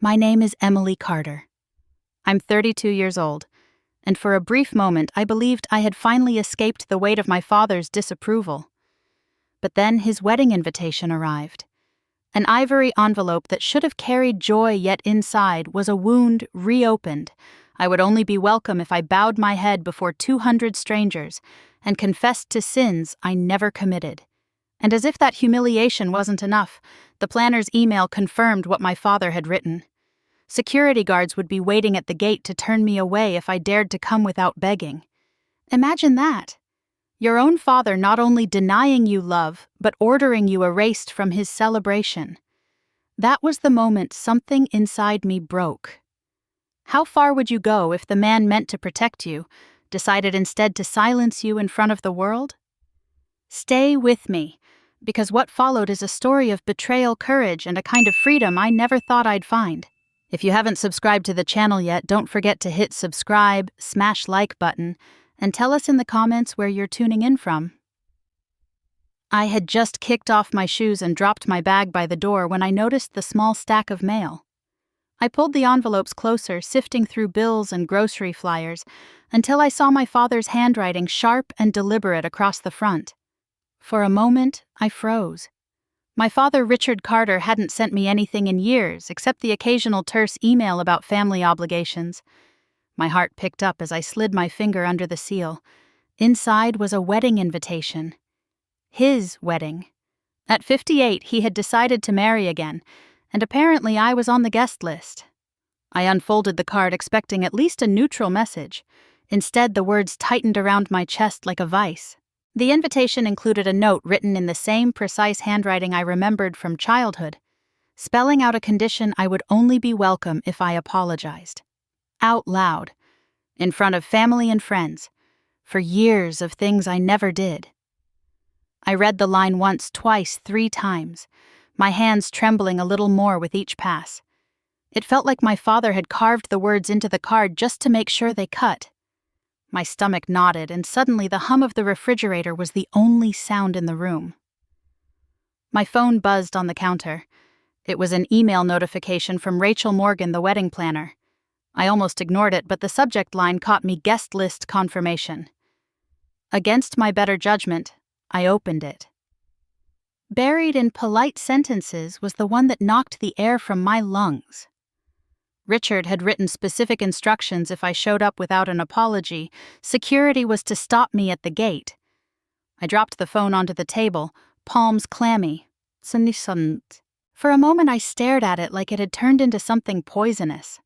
My name is Emily Carter. I'm 32 years old, and for a brief moment I believed I had finally escaped the weight of my father's disapproval. But then his wedding invitation arrived. An ivory envelope that should have carried joy, yet inside was a wound reopened. I would only be welcome if I bowed my head before 200 strangers and confessed to sins I never committed. And as if that humiliation wasn't enough, the planner's email confirmed what my father had written. Security guards would be waiting at the gate to turn me away if I dared to come without begging. Imagine that. Your own father not only denying you love, but ordering you erased from his celebration. That was the moment something inside me broke. How far would you go if the man meant to protect you decided instead to silence you in front of the world? Stay with me, because what followed is a story of betrayal, courage, and a kind of freedom I never thought I'd find. If you haven't subscribed to the channel yet, don't forget to hit subscribe, smash like button, and tell us in the comments where you're tuning in from. I had just kicked off my shoes and dropped my bag by the door when I noticed the small stack of mail. I pulled the envelopes closer, sifting through bills and grocery flyers, until I saw my father's handwriting sharp and deliberate across the front. For a moment, I froze. My father, Richard Carter, hadn't sent me anything in years, except the occasional terse email about family obligations. My heart picked up as I slid my finger under the seal. Inside was a wedding invitation. His wedding. At 58, he had decided to marry again, and apparently I was on the guest list. I unfolded the card expecting at least a neutral message. Instead, the words tightened around my chest like a vice. The invitation included a note written in the same precise handwriting I remembered from childhood, spelling out a condition I would only be welcome if I apologized. Out loud, in front of family and friends, for years of things I never did. I read the line once, twice, 3 times, my hands trembling a little more with each pass. It felt like my father had carved the words into the card just to make sure they cut. My stomach knotted, and suddenly the hum of the refrigerator was the only sound in the room. My phone buzzed on the counter. It was an email notification from Rachel Morgan, the wedding planner. I almost ignored it, but the subject line caught me: guest list confirmation. Against my better judgment, I opened it. Buried in polite sentences was the one that knocked the air from my lungs. Richard had written specific instructions if I showed up without an apology. Security was to stop me at the gate. I dropped the phone onto the table, palms clammy. For a moment I stared at it like it had turned into something poisonous.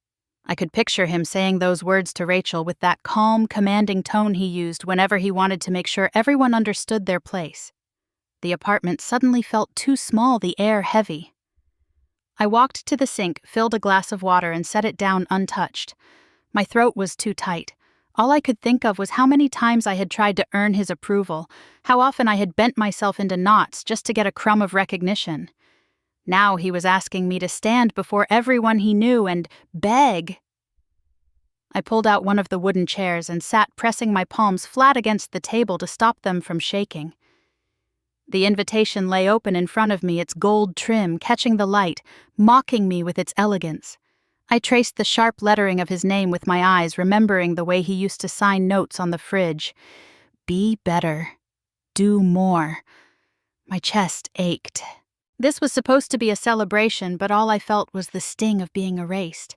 I could picture him saying those words to Rachel with that calm, commanding tone he used whenever he wanted to make sure everyone understood their place. The apartment suddenly felt too small, the air heavy. I walked to the sink, filled a glass of water, and set it down untouched. My throat was too tight. All I could think of was how many times I had tried to earn his approval, how often I had bent myself into knots just to get a crumb of recognition. Now he was asking me to stand before everyone he knew and beg. I pulled out one of the wooden chairs and sat pressing my palms flat against the table to stop them from shaking. The invitation lay open in front of me, its gold trim catching the light, mocking me with its elegance. I traced the sharp lettering of his name with my eyes, remembering the way he used to sign notes on the fridge. Be better. Do more. My chest ached. This was supposed to be a celebration, but all I felt was the sting of being erased.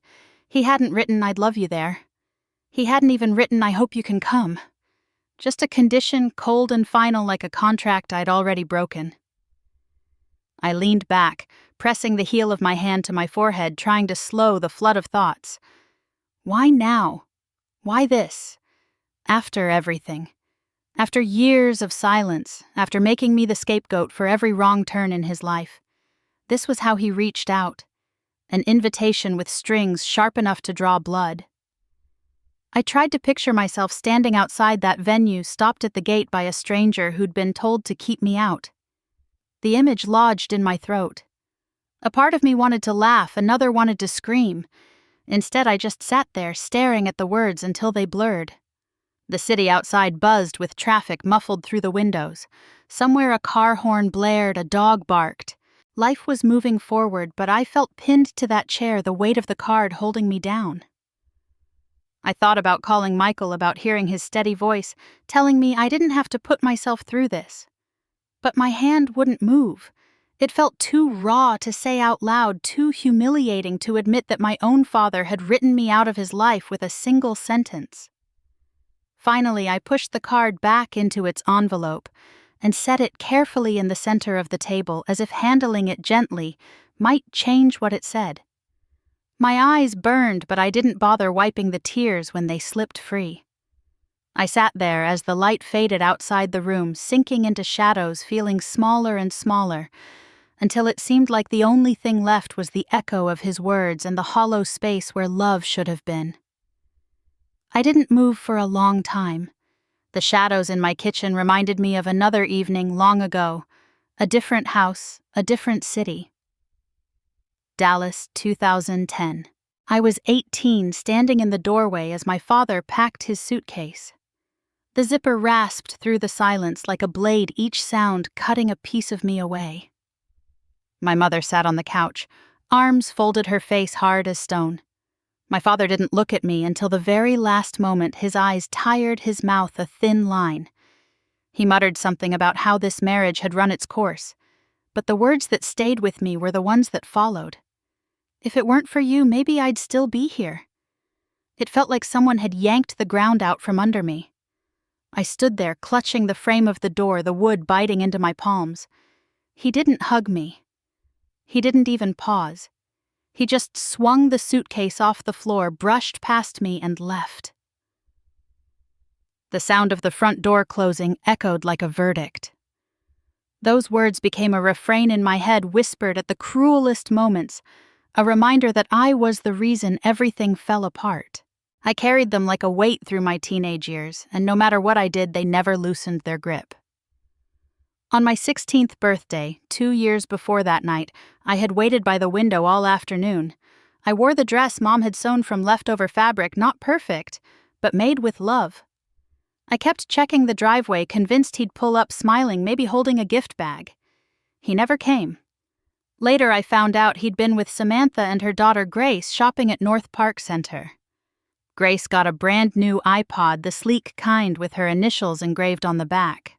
He hadn't written "I'd love you" there. He hadn't even written "I hope you can come." Just a condition, cold and final like a contract I'd already broken. I leaned back, pressing the heel of my hand to my forehead, trying to slow the flood of thoughts. Why now? Why this? After everything. After years of silence, after making me the scapegoat for every wrong turn in his life. This was how he reached out. An invitation with strings sharp enough to draw blood. I tried to picture myself standing outside that venue, stopped at the gate by a stranger who'd been told to keep me out. The image lodged in my throat. A part of me wanted to laugh, another wanted to scream. Instead, I just sat there, staring at the words until they blurred. The city outside buzzed with traffic muffled through the windows. Somewhere a car horn blared, a dog barked. Life was moving forward, but I felt pinned to that chair, the weight of the card holding me down. I thought about calling Michael, about hearing his steady voice, telling me I didn't have to put myself through this. But my hand wouldn't move. It felt too raw to say out loud, too humiliating to admit that my own father had written me out of his life with a single sentence. Finally, I pushed the card back into its envelope and set it carefully in the center of the table, as if handling it gently might change what it said. My eyes burned, but I didn't bother wiping the tears when they slipped free. I sat there as the light faded outside the room, sinking into shadows, feeling smaller and smaller, until it seemed like the only thing left was the echo of his words and the hollow space where love should have been. I didn't move for a long time. The shadows in my kitchen reminded me of another evening long ago, a different house, a different city. Dallas, 2010. I was 18, standing in the doorway as my father packed his suitcase. The zipper rasped through the silence like a blade, each sound cutting a piece of me away. My mother sat on the couch, arms folded, her face hard as stone. My father didn't look at me until the very last moment, his eyes tired, his mouth a thin line. He muttered something about how this marriage had run its course, but the words that stayed with me were the ones that followed. If it weren't for you, maybe I'd still be here. It felt like someone had yanked the ground out from under me. I stood there, clutching the frame of the door, the wood biting into my palms. He didn't hug me. He didn't even pause. He just swung the suitcase off the floor, brushed past me, and left. The sound of the front door closing echoed like a verdict. Those words became a refrain in my head, whispered at the cruelest moments, a reminder that I was the reason everything fell apart. I carried them like a weight through my teenage years, and no matter what I did, they never loosened their grip. On my 16th birthday, 2 years before that night, I had waited by the window all afternoon. I wore the dress Mom had sewn from leftover fabric, not perfect, but made with love. I kept checking the driveway, convinced he'd pull up smiling, maybe holding a gift bag. He never came. Later, I found out he'd been with Samantha and her daughter Grace shopping at North Park Center. Grace got a brand new iPod, the sleek kind with her initials engraved on the back.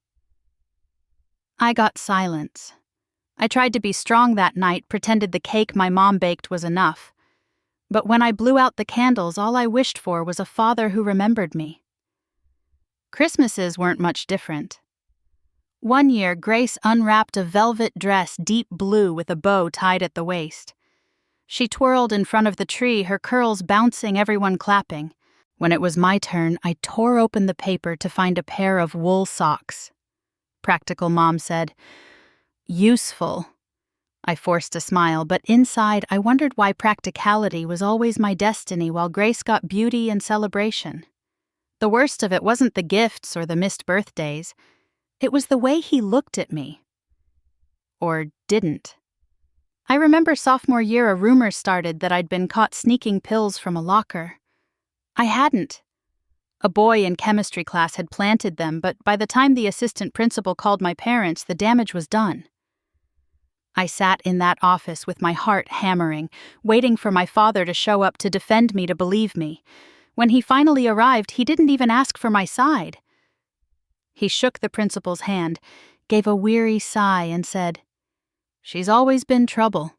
I got silence. I tried to be strong that night, pretended the cake my mom baked was enough. But when I blew out the candles, all I wished for was a father who remembered me. Christmases weren't much different. One year, Grace unwrapped a velvet dress, deep blue with a bow tied at the waist. She twirled in front of the tree, her curls bouncing, everyone clapping. When it was my turn, I tore open the paper to find a pair of wool socks. Practical Mom said, "Useful." I forced a smile, but inside I wondered why practicality was always my destiny while Grace got beauty and celebration. The worst of it wasn't the gifts or the missed birthdays. It was the way he looked at me. Or didn't. I remember sophomore year a rumor started that I'd been caught sneaking pills from a locker. I hadn't. A boy in chemistry class had planted them, but by the time the assistant principal called my parents, the damage was done. I sat in that office with my heart hammering, waiting for my father to show up to defend me, to believe me. When he finally arrived, he didn't even ask for my side. He shook the principal's hand, gave a weary sigh, and said, "She's always been trouble."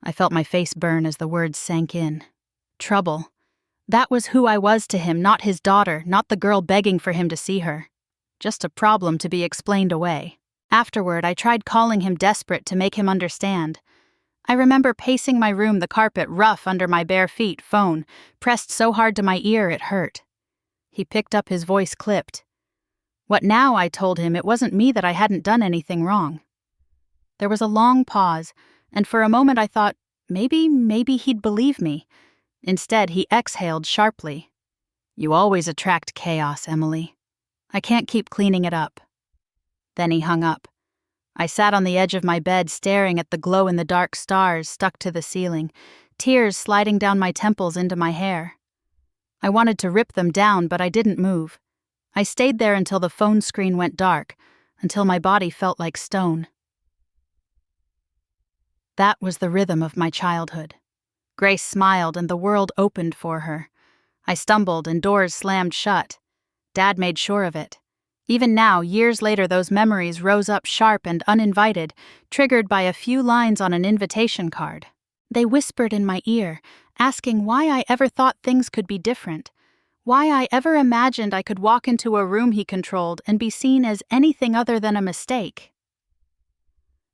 I felt my face burn as the words sank in. Trouble. That was who I was to him, not his daughter, not the girl begging for him to see her. Just a problem to be explained away. Afterward, I tried calling him, desperate to make him understand. I remember pacing my room, the carpet rough under my bare feet, phone pressed so hard to my ear it hurt. He picked up, his voice clipped. What now? I told him. It wasn't me, that I hadn't done anything wrong. There was a long pause, and for a moment I thought, maybe he'd believe me. Instead, he exhaled sharply. "You always attract chaos, Emily. I can't keep cleaning it up." Then he hung up. I sat on the edge of my bed, staring at the glow-in-the-dark stars stuck to the ceiling, tears sliding down my temples into my hair. I wanted to rip them down, but I didn't move. I stayed there until the phone screen went dark, until my body felt like stone. That was the rhythm of my childhood. Grace smiled and the world opened for her. I stumbled and doors slammed shut. Dad made sure of it. Even now, years later, those memories rose up sharp and uninvited, triggered by a few lines on an invitation card. They whispered in my ear, asking why I ever thought things could be different, why I ever imagined I could walk into a room he controlled and be seen as anything other than a mistake.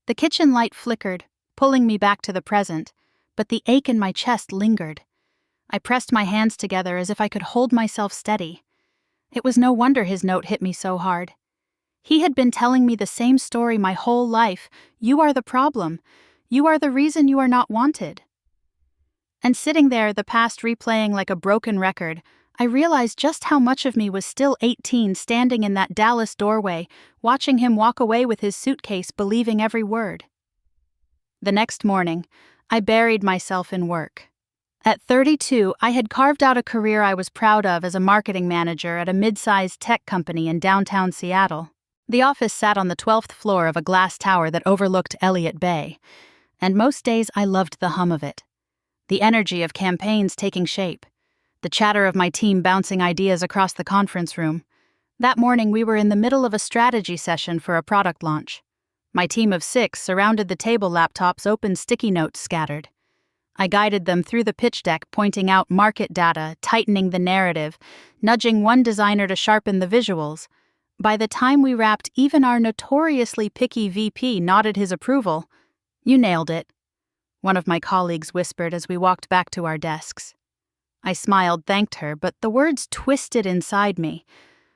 The kitchen light flickered, pulling me back to the present, but the ache in my chest lingered. I pressed my hands together as if I could hold myself steady. It was no wonder his note hit me so hard. He had been telling me the same story my whole life. You are the problem. You are the reason you are not wanted. And sitting there, the past replaying like a broken record, I realized just how much of me was still 18, standing in that Dallas doorway, watching him walk away with his suitcase, believing every word. The next morning, I buried myself in work. At 32, I had carved out a career I was proud of as a marketing manager at a mid-sized tech company in downtown Seattle. The office sat on the 12th floor of a glass tower that overlooked Elliott Bay, and most days I loved the hum of it. The energy of campaigns taking shape, the chatter of my team bouncing ideas across the conference room. That morning we were in the middle of a strategy session for a product launch. My team of 6 surrounded the table, laptops open, sticky notes scattered. I guided them through the pitch deck, pointing out market data, tightening the narrative, nudging one designer to sharpen the visuals. By the time we wrapped, even our notoriously picky VP nodded his approval. "You nailed it," one of my colleagues whispered as we walked back to our desks. I smiled, thanked her, but the words twisted inside me.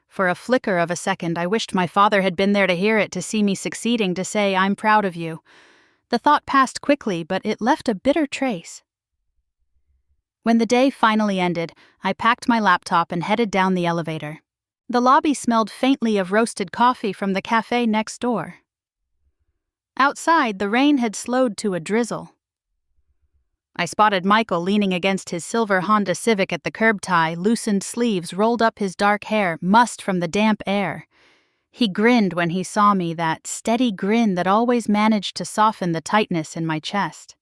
For a flicker of a second, I wished my father had been there to hear it, to see me succeeding, to say, "I'm proud of you." The thought passed quickly, but it left a bitter trace. When the day finally ended, I packed my laptop and headed down the elevator. The lobby smelled faintly of roasted coffee from the cafe next door. Outside, the rain had slowed to a drizzle. I spotted Michael leaning against his silver Honda Civic at the curb tie, loosened sleeves rolled up his dark hair, mussed from the damp air. He grinned when he saw me, that steady grin that always managed to soften the tightness in my chest.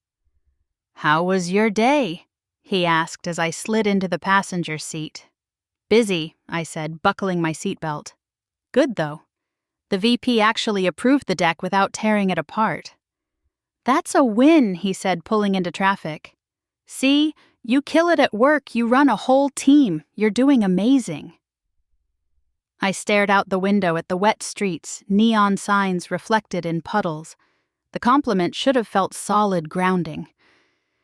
"How was your day?" he asked as I slid into the passenger seat. "Busy," I said, buckling my seatbelt. "Good, though. The VP actually approved the deck without tearing it apart." "That's a win," he said, pulling into traffic. "See, you kill it at work, you run a whole team, you're doing amazing." I stared out the window at the wet streets, neon signs reflected in puddles. The compliment should have felt solid grounding.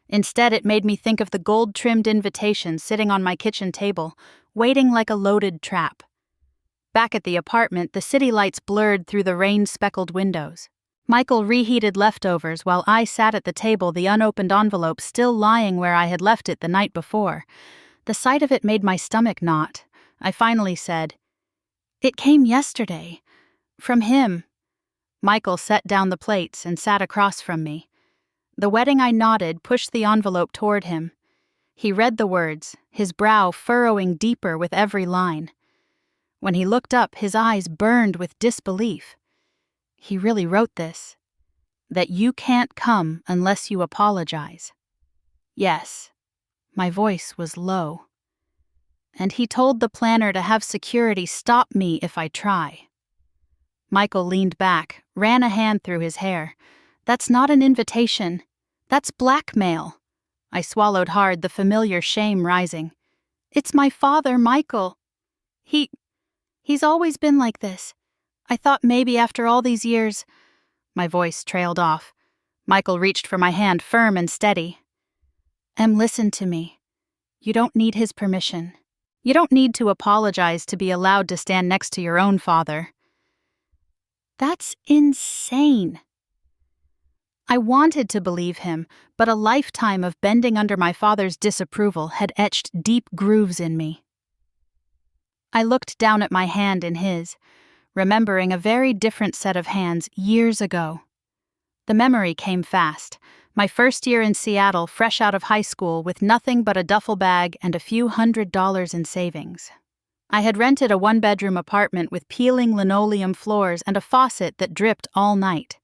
Instead, it made me think of the gold-trimmed invitation sitting on my kitchen table, waiting like a loaded trap. Back at the apartment, the city lights blurred through the rain-speckled windows. Michael reheated leftovers while I sat at the table, the unopened envelope still lying where I had left it the night before. The sight of it made my stomach knot. I finally said, "It came yesterday. From him." Michael set down the plates and sat across from me. The wedding I nodded pushed the envelope toward him. He read the words, his brow furrowing deeper with every line. When he looked up, his eyes burned with disbelief. He really wrote this. "That you can't come unless you apologize." "Yes." My voice was low. "And he told the planner to have security stop me if I try." Michael leaned back, ran a hand through his hair. "That's not an invitation. That's blackmail." I swallowed hard, the familiar shame rising. "It's my father, Michael. He's always been like this. I thought maybe after all these years—" My voice trailed off. Michael reached for my hand, firm and steady. "Em, listen to me. You don't need his permission. You don't need to apologize to be allowed to stand next to your own father." "That's insane." I wanted to believe him, but a lifetime of bending under my father's disapproval had etched deep grooves in me. I looked down at my hand in his, remembering a very different set of hands years ago. The memory came fast. My first year in Seattle, fresh out of high school, with nothing but a duffel bag and a few $100s in savings. I had rented a one-bedroom apartment with peeling linoleum floors and a faucet that dripped all night.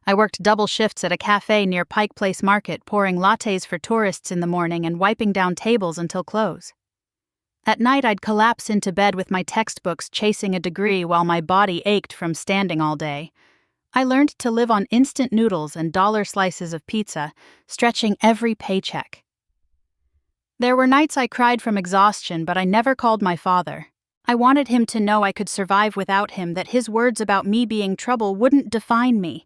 I worked double shifts at a cafe near Pike Place Market, pouring lattes for tourists in the morning and wiping down tables until close. At night, I'd collapse into bed with my textbooks chasing a degree while my body ached from standing all day. I learned to live on instant noodles and dollar slices of pizza, stretching every paycheck. There were nights I cried from exhaustion, but I never called my father. I wanted him to know I could survive without him, that his words about me being trouble wouldn't define me.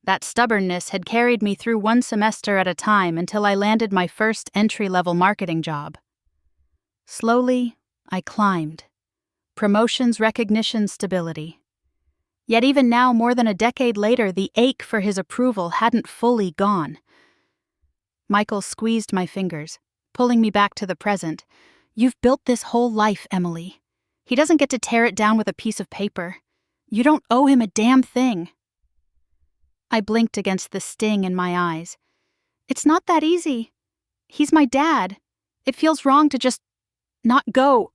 That stubbornness had carried me through one semester at a time until I landed my first entry-level marketing job. Slowly, I climbed. Promotions, recognition, stability. Yet even now, more than a decade later, the ache for his approval hadn't fully gone. Michael squeezed my fingers, pulling me back to the present. You've built this whole life, Emily. He doesn't get to tear it down with a piece of paper. You don't owe him a damn thing. I blinked against the sting in my eyes. It's not that easy. He's my dad. It feels wrong to just not go.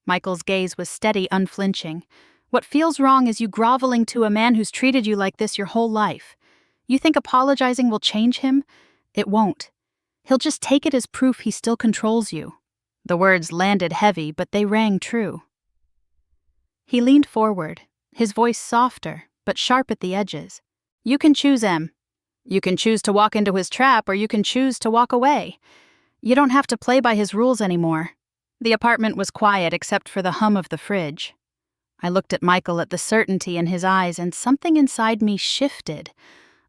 Michael's gaze was steady, unflinching. What feels wrong is you groveling to a man who's treated you like this your whole life. You think apologizing will change him? It won't. He'll just take it as proof he still controls you. The words landed heavy, but they rang true. He leaned forward, his voice softer, but sharp at the edges. You can choose, Em. You can choose to walk into his trap, or you can choose to walk away. You don't have to play by his rules anymore. The apartment was quiet except for the hum of the fridge. I looked at Michael at the certainty in his eyes, and something inside me shifted.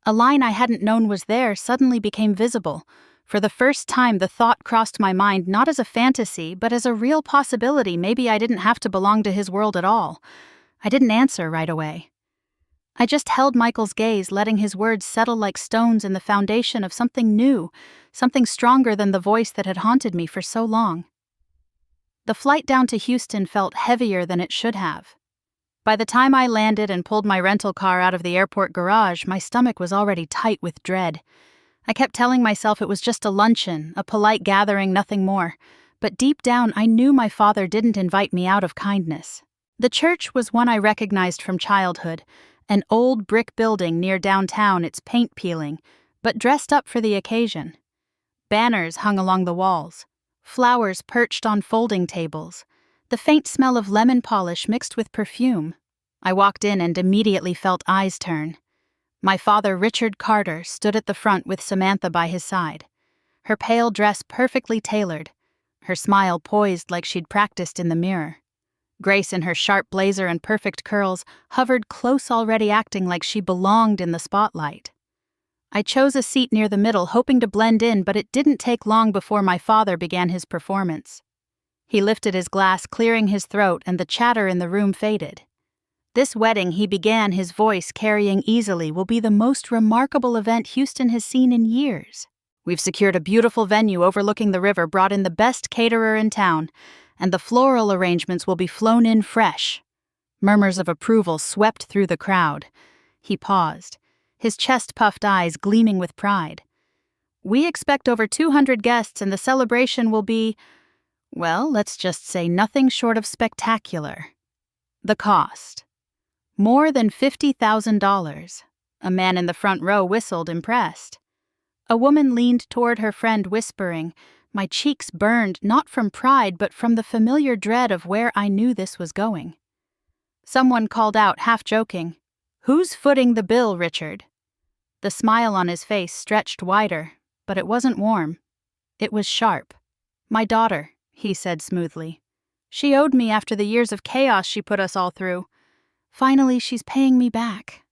A line I hadn't known was there suddenly became visible. For the first time, the thought crossed my mind not as a fantasy, but as a real possibility. Maybe I didn't have to belong to his world at all. I didn't answer right away. I just held Michael's gaze, letting his words settle like stones in the foundation of something new, something stronger than the voice that had haunted me for so long. The flight down to Houston felt heavier than it should have. By the time I landed and pulled my rental car out of the airport garage, my stomach was already tight with dread. I kept telling myself it was just a luncheon, a polite gathering, nothing more. But deep down, I knew my father didn't invite me out of kindness. The church was one I recognized from childhood, an old brick building near downtown, its paint peeling, but dressed up for the occasion. Banners hung along the walls, flowers perched on folding tables, the faint smell of lemon polish mixed with perfume. I walked in and immediately felt eyes turn. My father, Richard Carter, stood at the front with Samantha by his side, her pale dress perfectly tailored, her smile poised like she'd practiced in the mirror. Grace, in her sharp blazer and perfect curls, hovered close, already acting like she belonged in the spotlight. I chose a seat near the middle, hoping to blend in, but it didn't take long before my father began his performance. He lifted his glass, clearing his throat, and the chatter in the room faded. This wedding, he began, his voice carrying easily, will be the most remarkable event Houston has seen in years. We've secured a beautiful venue overlooking the river, brought in the best caterer in town, and the floral arrangements will be flown in fresh. Murmurs of approval swept through the crowd. He paused, his chest-puffed eyes gleaming with pride. We expect over 200 guests, and the celebration will be, well, let's just say nothing short of spectacular. The cost. More than $50,000. A man in the front row whistled, impressed. A woman leaned toward her friend, whispering. My cheeks burned, not from pride, but from the familiar dread of where I knew this was going. Someone called out, half joking, "Who's footing the bill, Richard?" The smile on his face stretched wider, but it wasn't warm. It was sharp. My daughter, he said smoothly. She owed me after the years of chaos she put us all through. Finally, she's paying me back.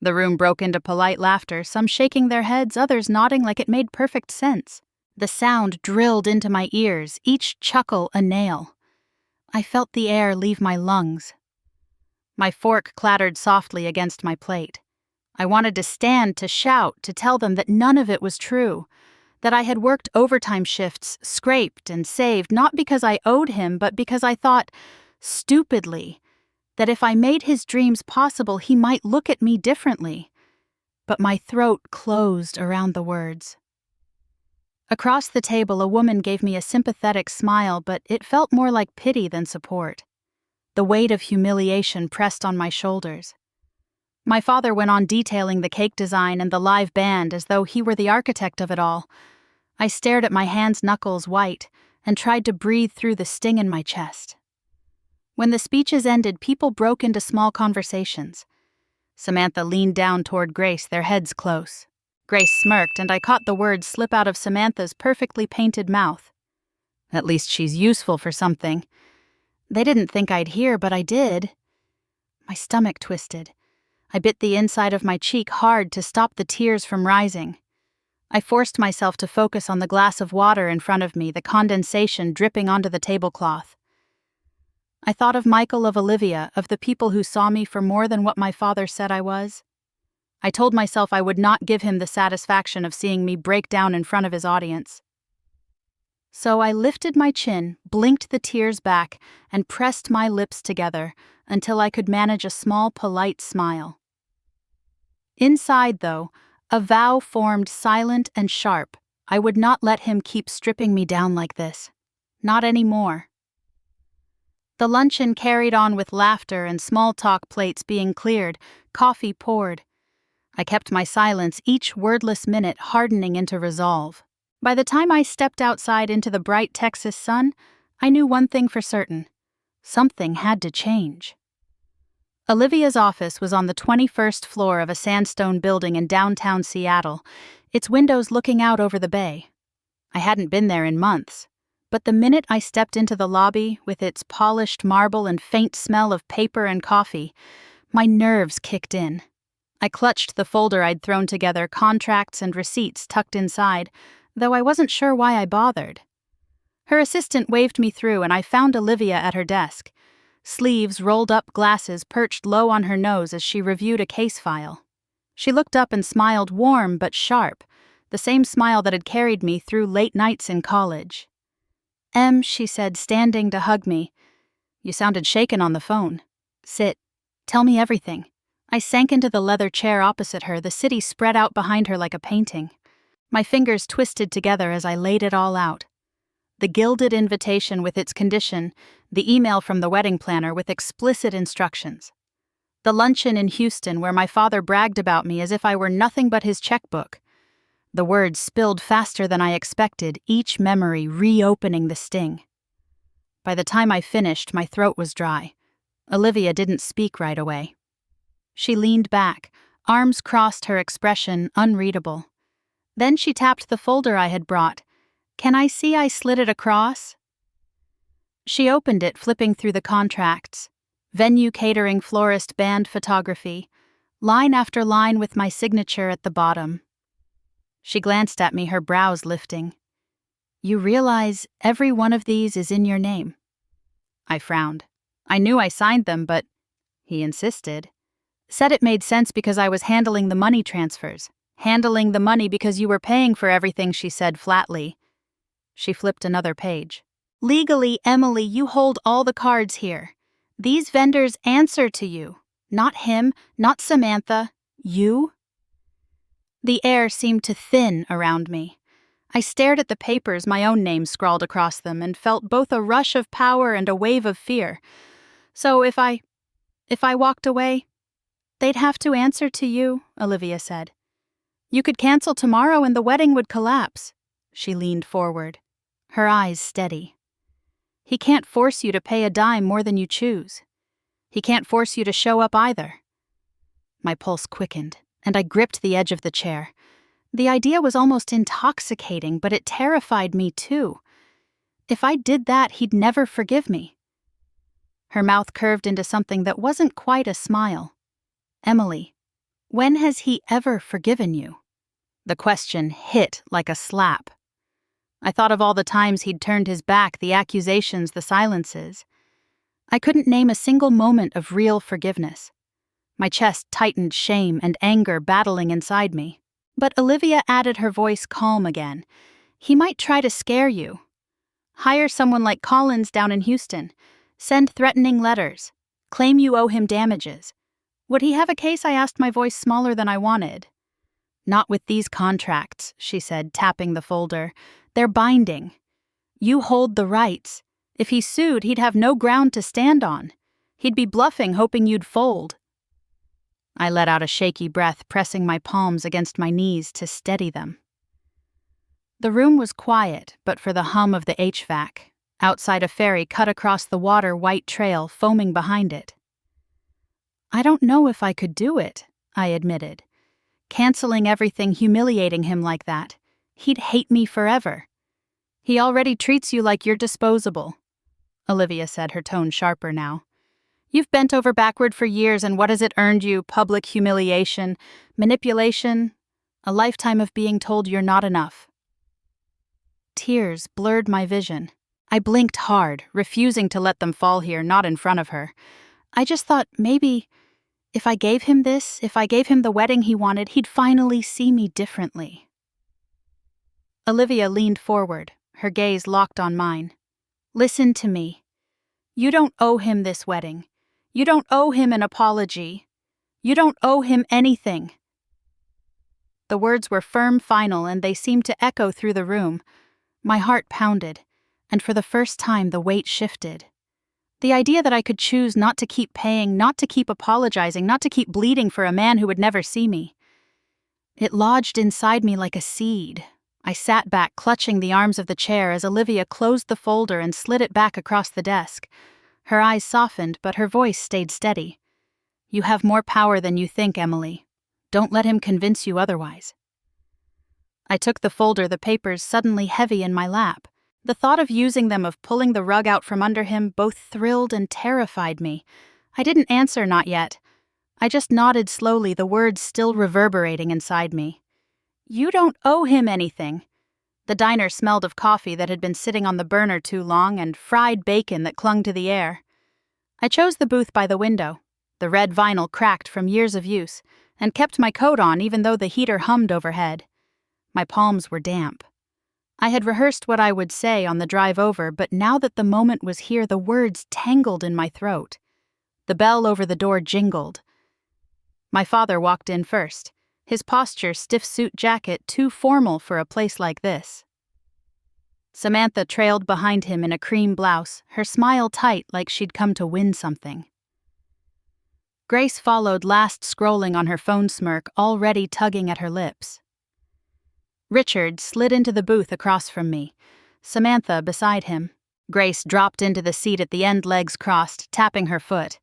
The room broke into polite laughter, some shaking their heads, others nodding like it made perfect sense. The sound drilled into my ears, each chuckle a nail. I felt the air leave my lungs. My fork clattered softly against my plate. I wanted to stand, to shout, to tell them that none of it was true, that I had worked overtime shifts, scraped and saved, not because I owed him, but because I thought, stupidly, that if I made his dreams possible, he might look at me differently. But my throat closed around the words. Across the table, a woman gave me a sympathetic smile, but it felt more like pity than support. The weight of humiliation pressed on my shoulders. My father went on detailing the cake design and the live band as though he were the architect of it all. I stared at my hands' knuckles white and tried to breathe through the sting in my chest. When the speeches ended, people broke into small conversations. Samantha leaned down toward Grace, their heads close. Grace smirked, and I caught the words slip out of Samantha's perfectly painted mouth. At least she's useful for something. They didn't think I'd hear, but I did. My stomach twisted. I bit the inside of my cheek hard to stop the tears from rising. I forced myself to focus on the glass of water in front of me, the condensation dripping onto the tablecloth. I thought of Michael, of Olivia, of the people who saw me for more than what my father said I was. I told myself I would not give him the satisfaction of seeing me break down in front of his audience. So I lifted my chin, blinked the tears back, and pressed my lips together until I could manage a small, polite smile. Inside, though, a vow formed silent and sharp. I would not let him keep stripping me down like this. Not anymore. The luncheon carried on with laughter and small talk, plates being cleared, coffee poured. I kept my silence, each wordless minute hardening into resolve. By the time I stepped outside into the bright Texas sun, I knew one thing for certain. Something had to change. Olivia's office was on the 21st floor of a sandstone building in downtown Seattle, its windows looking out over the bay. I hadn't been there in months, but the minute I stepped into the lobby, with its polished marble and faint smell of paper and coffee, my nerves kicked in. I clutched the folder I'd thrown together, contracts and receipts tucked inside, though I wasn't sure why I bothered. Her assistant waved me through, and I found Olivia at her desk. Sleeves, rolled up glasses perched low on her nose as she reviewed a case file. She looked up and smiled, warm but sharp, the same smile that had carried me through late nights in college. "Em," she said, standing to hug me. "You sounded shaken on the phone. Sit. Tell me everything." I sank into the leather chair opposite her, the city spread out behind her like a painting. My fingers twisted together as I laid it all out. The gilded invitation with its condition, the email from the wedding planner with explicit instructions. The luncheon in Houston where my father bragged about me as if I were nothing but his checkbook. The words spilled faster than I expected, each memory reopening the sting. By the time I finished, my throat was dry. Olivia didn't speak right away. She leaned back, arms crossed, her expression unreadable. Then she tapped the folder I had brought. "Can I see I slid it across?" She opened it, flipping through the contracts. Venue catering, florist, band photography. Line after line with my signature at the bottom. She glanced at me, her brows lifting. "You realize every one of these is in your name?" I frowned. I knew I signed them, but he insisted. "Said it made sense because I was handling the money transfers. Handling the money because you were paying for everything," she said flatly. She flipped another page. "Legally, Emily, you hold all the cards here. These vendors answer to you. Not him, not Samantha. You." The air seemed to thin around me. I stared at the papers, my own name scrawled across them, and felt both a rush of power and a wave of fear. So if I walked away, they'd have to answer to you, Olivia said. You could cancel tomorrow and the wedding would collapse. She leaned forward, her eyes steady. He can't force you to pay a dime more than you choose. He can't force you to show up either. My pulse quickened, and I gripped the edge of the chair. The idea was almost intoxicating, but it terrified me too. If I did that, he'd never forgive me. Her mouth curved into something that wasn't quite a smile. "Emily, when has he ever forgiven you?" The question hit like a slap. I thought of all the times he'd turned his back, the accusations, the silences. I couldn't name a single moment of real forgiveness. My chest tightened, shame and anger battling inside me. But Olivia added, her voice calm again. "He might try to scare you. Hire someone like Collins down in Houston. Send threatening letters. Claim you owe him damages. Would he have a case?" I asked, my voice smaller than I wanted. "Not with these contracts," she said, tapping the folder. "They're binding. You hold the rights. If he sued, he'd have no ground to stand on. He'd be bluffing, hoping you'd fold." I let out a shaky breath, pressing my palms against my knees to steady them. The room was quiet, but for the hum of the HVAC. Outside a ferry cut across the water white trail foaming behind it. I don't know if I could do it, I admitted. Canceling everything, humiliating him like that. He'd hate me forever. He already treats you like you're disposable, Olivia said, her tone sharper now. You've bent over backward for years, and what has it earned you? Public humiliation, manipulation, a lifetime of being told you're not enough. Tears blurred my vision. I blinked hard, refusing to let them fall here, not in front of her. I just thought maybe if I gave him this, if I gave him the wedding he wanted, he'd finally see me differently. Olivia leaned forward, her gaze locked on mine. Listen to me. You don't owe him this wedding. You don't owe him an apology. You don't owe him anything. The words were firm, final, and they seemed to echo through the room. My heart pounded, and for the first time the weight shifted. The idea that I could choose not to keep paying, not to keep apologizing, not to keep bleeding for a man who would never see me. It lodged inside me like a seed. I sat back, clutching the arms of the chair as Olivia closed the folder and slid it back across the desk. Her eyes softened, but her voice stayed steady. You have more power than you think, Emily. Don't let him convince you otherwise. I took the folder, the papers suddenly heavy in my lap. The thought of using them, of pulling the rug out from under him, both thrilled and terrified me. I didn't answer, not yet. I just nodded slowly, the words still reverberating inside me. You don't owe him anything. The diner smelled of coffee that had been sitting on the burner too long and fried bacon that clung to the air. I chose the booth by the window. The red vinyl cracked from years of use, and kept my coat on even though the heater hummed overhead. My palms were damp. I had rehearsed what I would say on the drive over, but now that the moment was here, the words tangled in my throat. The bell over the door jingled. My father walked in first, his posture stiff suit jacket too formal for a place like this. Samantha trailed behind him in a cream blouse, her smile tight like she'd come to win something. Grace followed, last scrolling on her phone, smirk already tugging at her lips. Richard slid into the booth across from me, Samantha beside him. Grace dropped into the seat at the end, legs crossed, tapping her foot.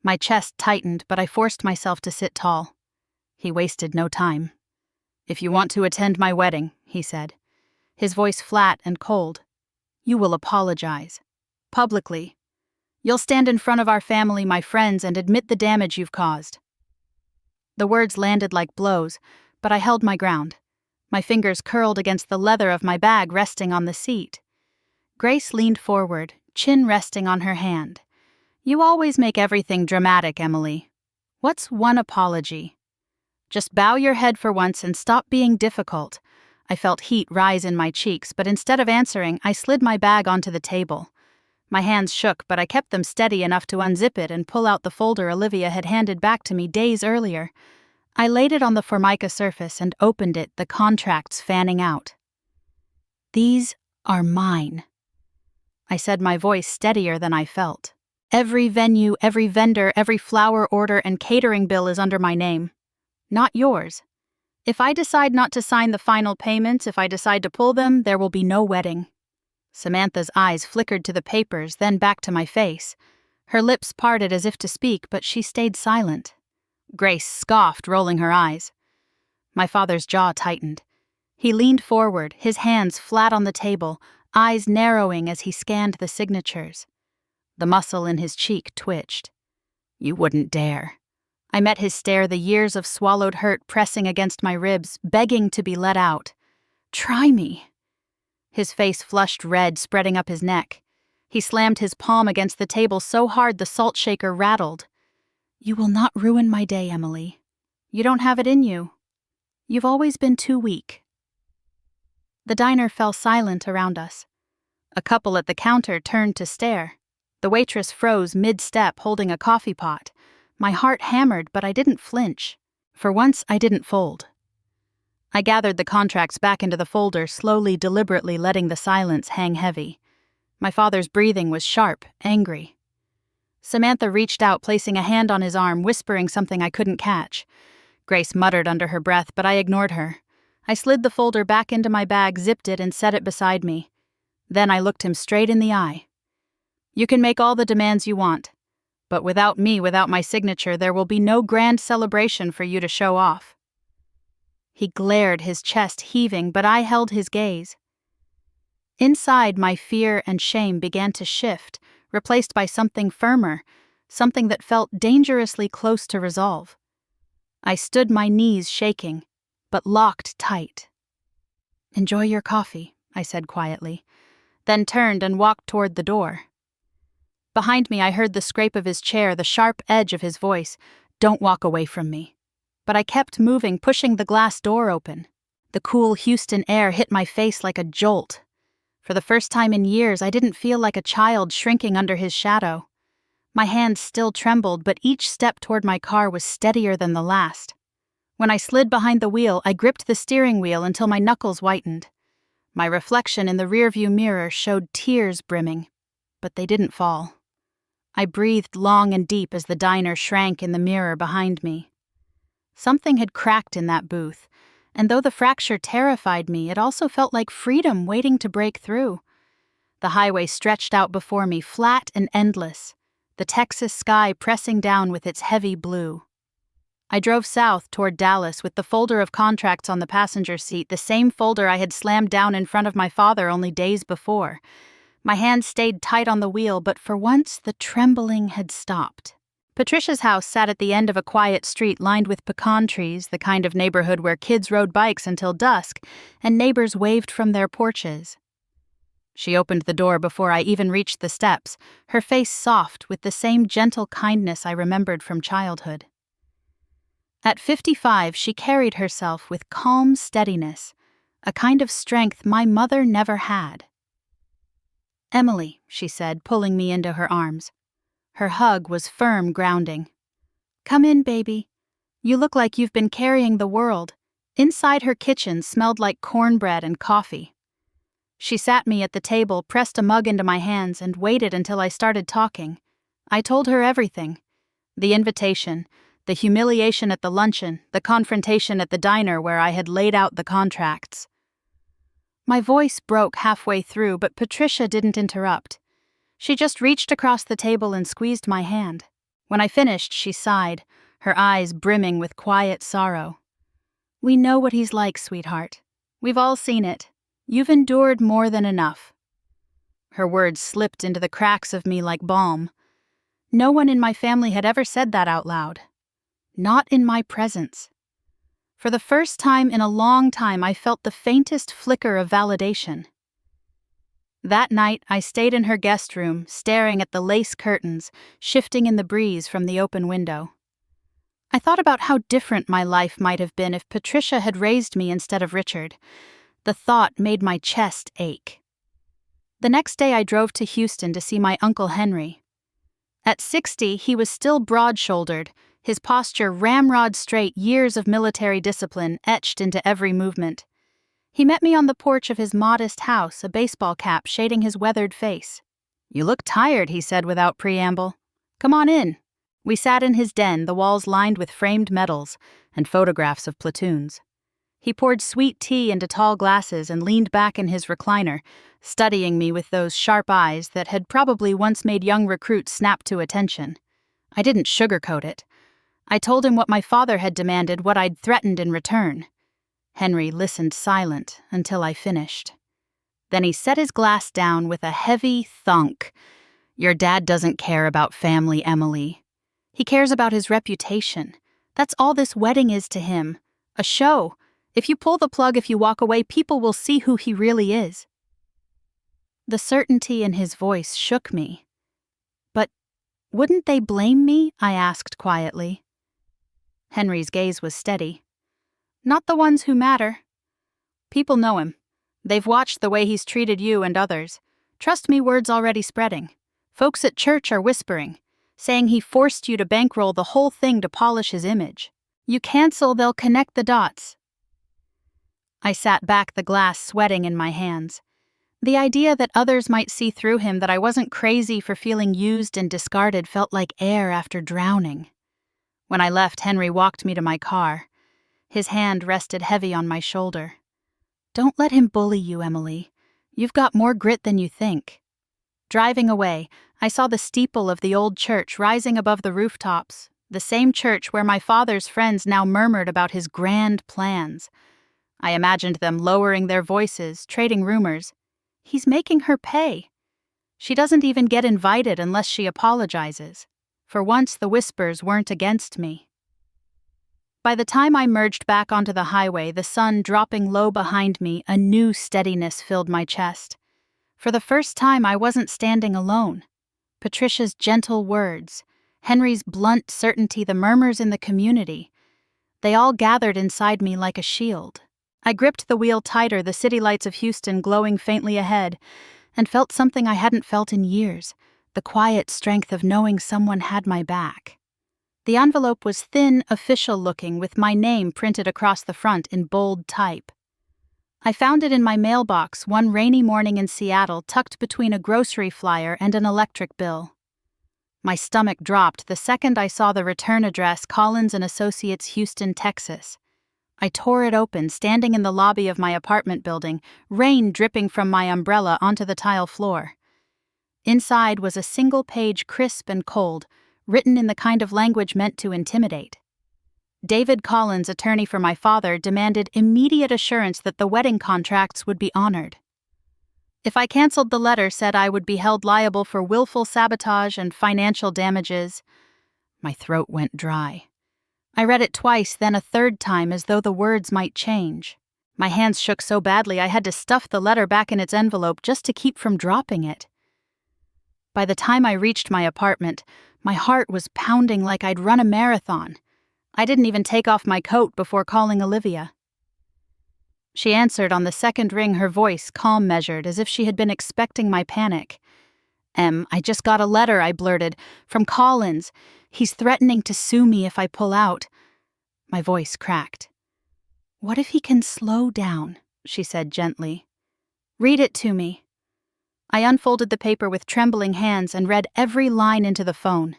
My chest tightened, but I forced myself to sit tall. He wasted no time. If you want to attend my wedding, he said, his voice flat and cold, you will apologize. Publicly. You'll stand in front of our family, my friends, and admit the damage you've caused. The words landed like blows, but I held my ground. My fingers curled against the leather of my bag resting on the seat. Grace leaned forward, chin resting on her hand. You always make everything dramatic, Emily. What's one apology? Just bow your head for once and stop being difficult. I felt heat rise in my cheeks, but instead of answering, I slid my bag onto the table. My hands shook, but I kept them steady enough to unzip it and pull out the folder Olivia had handed back to me days earlier. I laid it on the Formica surface and opened it, the contracts fanning out. These are mine. I said, my voice steadier than I felt. Every venue, every vendor, every flower order and catering bill is under my name. Not yours. If I decide not to sign the final payments, if I decide to pull them, there will be no wedding. Samantha's eyes flickered to the papers, then back to my face. Her lips parted as if to speak, but she stayed silent. Grace scoffed, rolling her eyes. My father's jaw tightened. He leaned forward, his hands flat on the table, eyes narrowing as he scanned the signatures. The muscle in his cheek twitched. You wouldn't dare. I met his stare, the years of swallowed hurt pressing against my ribs, begging to be let out. Try me. His face flushed red, spreading up his neck. He slammed his palm against the table so hard the salt shaker rattled. You will not ruin my day, Emily. You don't have it in you. You've always been too weak. The diner fell silent around us. A couple at the counter turned to stare. The waitress froze mid-step, holding a coffee pot. My heart hammered, but I didn't flinch. For once, I didn't fold. I gathered the contracts back into the folder, slowly, deliberately letting the silence hang heavy. My father's breathing was sharp, angry. Samantha reached out, placing a hand on his arm, whispering something I couldn't catch. Grace muttered under her breath, but I ignored her. I slid the folder back into my bag, zipped it, and set it beside me. Then I looked him straight in the eye. You can make all the demands you want, but without me, without my signature, there will be no grand celebration for you to show off. He glared, his chest heaving, but I held his gaze. Inside, my fear and shame began to shift, replaced by something firmer, something that felt dangerously close to resolve. I stood, my knees shaking, but locked tight. "Enjoy your coffee," I said quietly, then turned and walked toward the door. Behind me, I heard the scrape of his chair, the sharp edge of his voice. "Don't walk away from me." But I kept moving, pushing the glass door open. The cool Houston air hit my face like a jolt. For the first time in years, I didn't feel like a child shrinking under his shadow. My hands still trembled, but each step toward my car was steadier than the last. When I slid behind the wheel, I gripped the steering wheel until my knuckles whitened. My reflection in the rearview mirror showed tears brimming, but they didn't fall. I breathed long and deep as the diner shrank in the mirror behind me. Something had cracked in that booth, and though the fracture terrified me, it also felt like freedom waiting to break through. The highway stretched out before me, flat and endless, the Texas sky pressing down with its heavy blue. I drove south toward Dallas with the folder of contracts on the passenger seat, the same folder I had slammed down in front of my father only days before. My hands stayed tight on the wheel, but for once the trembling had stopped. Patricia's house sat at the end of a quiet street lined with pecan trees, the kind of neighborhood where kids rode bikes until dusk, and neighbors waved from their porches. She opened the door before I even reached the steps, her face soft with the same gentle kindness I remembered from childhood. At 55, she carried herself with calm steadiness, a kind of strength my mother never had. "Emily," she said, pulling me into her arms. Her hug was firm grounding. "Come in, baby. You look like you've been carrying the world." Inside her kitchen smelled like cornbread and coffee. She sat me at the table, pressed a mug into my hands, and waited until I started talking. I told her everything. The invitation, the humiliation at the luncheon, the confrontation at the diner where I had laid out the contracts. My voice broke halfway through, but Patricia didn't interrupt. She just reached across the table and squeezed my hand. When I finished, she sighed, her eyes brimming with quiet sorrow. "We know what he's like, sweetheart. We've all seen it. You've endured more than enough." Her words slipped into the cracks of me like balm. No one in my family had ever said that out loud. Not in my presence. For the first time in a long time, I felt the faintest flicker of validation. That night, I stayed in her guest room, staring at the lace curtains, shifting in the breeze from the open window. I thought about how different my life might have been if Patricia had raised me instead of Richard. The thought made my chest ache. The next day, I drove to Houston to see my Uncle Henry. At 60, he was still broad-shouldered, his posture ramrod straight, years of military discipline etched into every movement. He met me on the porch of his modest house, a baseball cap shading his weathered face. "You look tired," he said without preamble. "Come on in." We sat in his den, the walls lined with framed medals and photographs of platoons. He poured sweet tea into tall glasses and leaned back in his recliner, studying me with those sharp eyes that had probably once made young recruits snap to attention. I didn't sugarcoat it. I told him what my father had demanded, what I'd threatened in return. Henry listened silent until I finished. Then he set his glass down with a heavy thunk. "Your dad doesn't care about family, Emily. He cares about his reputation. That's all this wedding is to him. A show. If you pull the plug, if you walk away, people will see who he really is." The certainty in his voice shook me. "But wouldn't they blame me?" I asked quietly. Henry's gaze was steady. "Not the ones who matter. People know him. They've watched the way he's treated you and others. Trust me, word's already spreading. Folks at church are whispering, saying he forced you to bankroll the whole thing to polish his image. You cancel, they'll connect the dots." I sat back, the glass sweating in my hands. The idea that others might see through him, that I wasn't crazy for feeling used and discarded, felt like air after drowning. When I left, Henry walked me to my car. His hand rested heavy on my shoulder. "Don't let him bully you, Emily. You've got more grit than you think." Driving away, I saw the steeple of the old church rising above the rooftops, the same church where my father's friends now murmured about his grand plans. I imagined them lowering their voices, trading rumors. "He's making her pay. She doesn't even get invited unless she apologizes." For once, the whispers weren't against me. By the time I merged back onto the highway, the sun dropping low behind me, a new steadiness filled my chest. For the first time, I wasn't standing alone. Patricia's gentle words, Henry's blunt certainty, the murmurs in the community, they all gathered inside me like a shield. I gripped the wheel tighter, the city lights of Houston glowing faintly ahead, and felt something I hadn't felt in years, the quiet strength of knowing someone had my back. The envelope was thin, official-looking, with my name printed across the front in bold type. I found it in my mailbox one rainy morning in Seattle, tucked between a grocery flyer and an electric bill. My stomach dropped the second I saw the return address, Collins & Associates, Houston, Texas. I tore it open, standing in the lobby of my apartment building, rain dripping from my umbrella onto the tile floor. Inside was a single page, crisp and cold, written in the kind of language meant to intimidate. David Collins, attorney for my father, demanded immediate assurance that the wedding contracts would be honored. If I canceled the letter, said I would be held liable for willful sabotage and financial damages. My throat went dry. I read it twice, then a third time, as though the words might change. My hands shook so badly I had to stuff the letter back in its envelope just to keep from dropping it. By the time I reached my apartment, my heart was pounding like I'd run a marathon. I didn't even take off my coat before calling Olivia. She answered on the second ring, her voice calm measured, as if she had been expecting my panic. I just got a letter," I blurted, "from Collins. He's threatening to sue me if I pull out." My voice cracked. "What if he can slow down?" she said gently. "Read it to me." I unfolded the paper with trembling hands and read every line into the phone.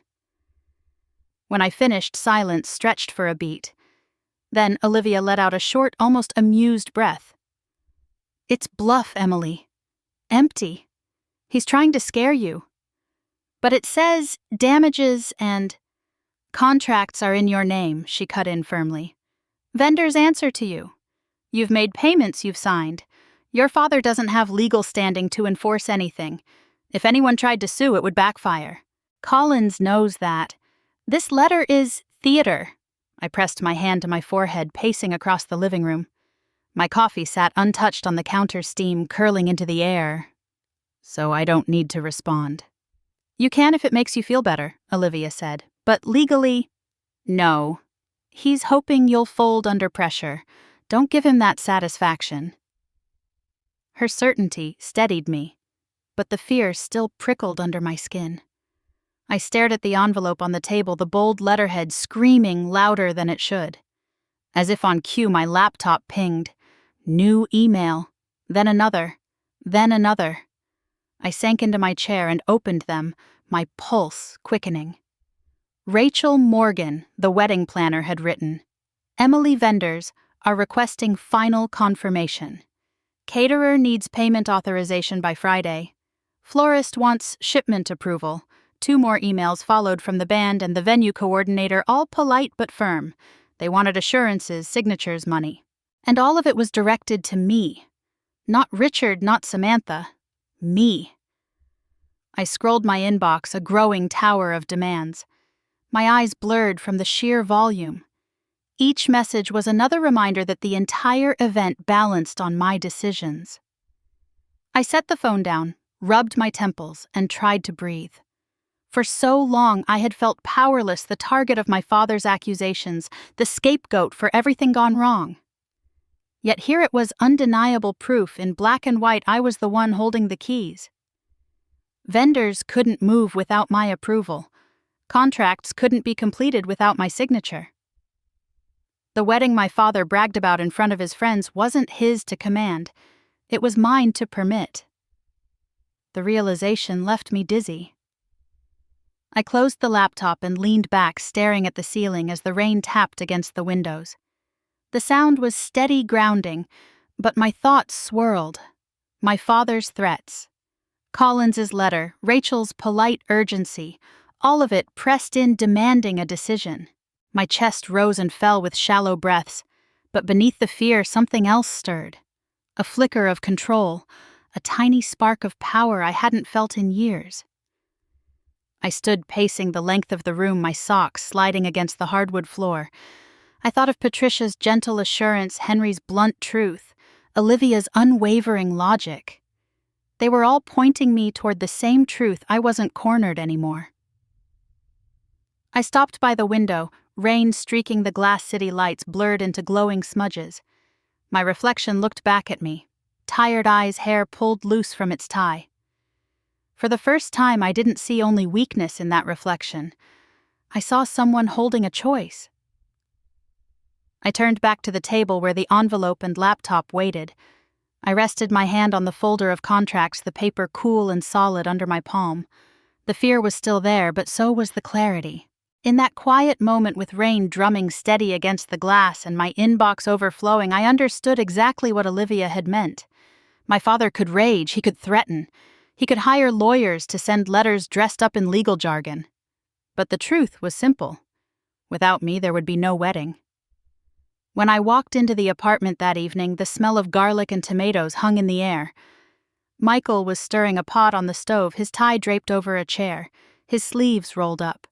When I finished, silence stretched for a beat. Then Olivia let out a short, almost amused breath. "It's bluff, Emily. Empty. He's trying to scare you. But it says damages and contracts are in your name," she cut in firmly. "Vendors answer to you. You've made payments, you've signed. Your father doesn't have legal standing to enforce anything. If anyone tried to sue, it would backfire. Collins knows that. This letter is theater." I pressed my hand to my forehead, pacing across the living room. My coffee sat untouched on the counter, steam curling into the air. "So I don't need to respond." "You can if it makes you feel better," Olivia said. "But legally, no. He's hoping you'll fold under pressure. Don't give him that satisfaction." Her certainty steadied me, but the fear still prickled under my skin. I stared at the envelope on the table, the bold letterhead screaming louder than it should. As if on cue, my laptop pinged. New email. Then another. Then another. I sank into my chair and opened them, my pulse quickening. Rachel Morgan, the wedding planner, had written, "Emily vendors are requesting final confirmation. Caterer needs payment authorization by Friday. Florist wants shipment approval." 2 more emails followed from the band and the venue coordinator, all polite but firm. They wanted assurances, signatures, money. And all of it was directed to me. Not Richard, not Samantha. Me. I scrolled my inbox, a growing tower of demands. My eyes blurred from the sheer volume. Each message was another reminder that the entire event balanced on my decisions. I set the phone down, rubbed my temples, and tried to breathe. For so long, I had felt powerless, the target of my father's accusations, the scapegoat for everything gone wrong. Yet here it was, undeniable proof, in black and white. I was the one holding the keys. Vendors couldn't move without my approval. Contracts couldn't be completed without my signature. The wedding my father bragged about in front of his friends wasn't his to command. It was mine to permit. The realization left me dizzy. I closed the laptop and leaned back, staring at the ceiling as the rain tapped against the windows. The sound was steady grounding, but my thoughts swirled. My father's threats, Collins's letter, Rachel's polite urgency, all of it pressed in, demanding a decision. My chest rose and fell with shallow breaths, but beneath the fear something else stirred. A flicker of control, a tiny spark of power I hadn't felt in years. I stood pacing the length of the room, my socks sliding against the hardwood floor. I thought of Patricia's gentle assurance, Henry's blunt truth, Olivia's unwavering logic. They were all pointing me toward the same truth. I wasn't cornered anymore. I stopped by the window, rain streaking the glass city lights blurred into glowing smudges. My reflection looked back at me, tired eyes, hair pulled loose from its tie. For the first time, I didn't see only weakness in that reflection. I saw someone holding a choice. I turned back to the table where the envelope and laptop waited. I rested my hand on the folder of contracts, the paper cool and solid under my palm. The fear was still there, but so was the clarity. In that quiet moment, with rain drumming steady against the glass and my inbox overflowing, I understood exactly what Olivia had meant. My father could rage, he could threaten. He could hire lawyers to send letters dressed up in legal jargon. But the truth was simple. Without me, there would be no wedding. When I walked into the apartment that evening, the smell of garlic and tomatoes hung in the air. Michael was stirring a pot on the stove, his tie draped over a chair, his sleeves rolled up.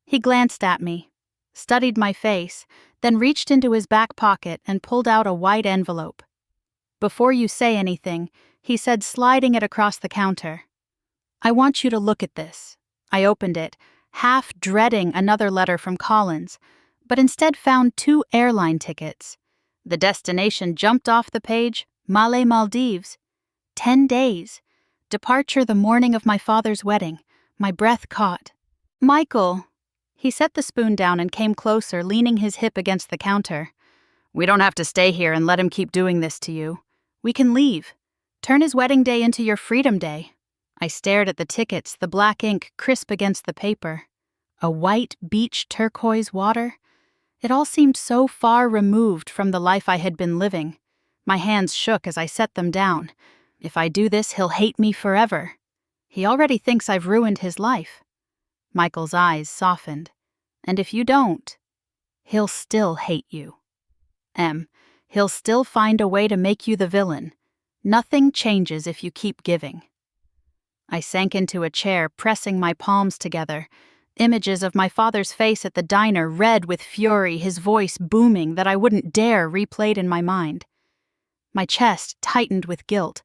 He glanced at me, studied my face, then reached into his back pocket and pulled out a white envelope. "Before you say anything," he said, sliding it across the counter, "I want you to look at this." I opened it, half dreading another letter from Collins, but instead found 2 airline tickets. The destination jumped off the page: Maldives. 10 days. Departure the morning of my father's wedding. My breath caught. "Michael." He set the spoon down and came closer, leaning his hip against the counter. "We don't have to stay here and let him keep doing this to you. We can leave. Turn his wedding day into your freedom day." I stared at the tickets, the black ink crisp against the paper. A white beach turquoise water. It all seemed so far removed from the life I had been living. My hands shook as I set them down. If I do this, he'll hate me forever. He already thinks I've ruined his life. Michael's eyes softened. "And if you don't, he'll still hate you. He'll still find a way to make you the villain. Nothing changes if you keep giving." I sank into a chair, pressing my palms together. Images of my father's face at the diner, red with fury, his voice booming that I wouldn't dare, replayed in my mind. My chest tightened with guilt,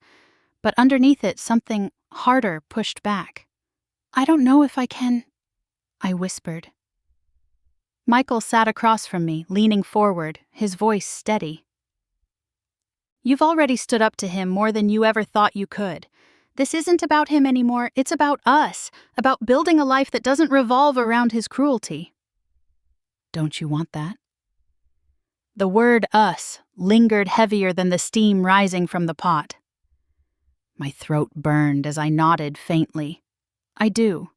but underneath it something harder pushed back. "I don't know if I can," I whispered. Michael sat across from me, leaning forward, his voice steady. "You've already stood up to him more than you ever thought you could. This isn't about him anymore, it's about us, about building a life that doesn't revolve around his cruelty." "Don't you want that?" The word "us" lingered heavier than the steam rising from the pot. My throat burned as I nodded faintly. "I do."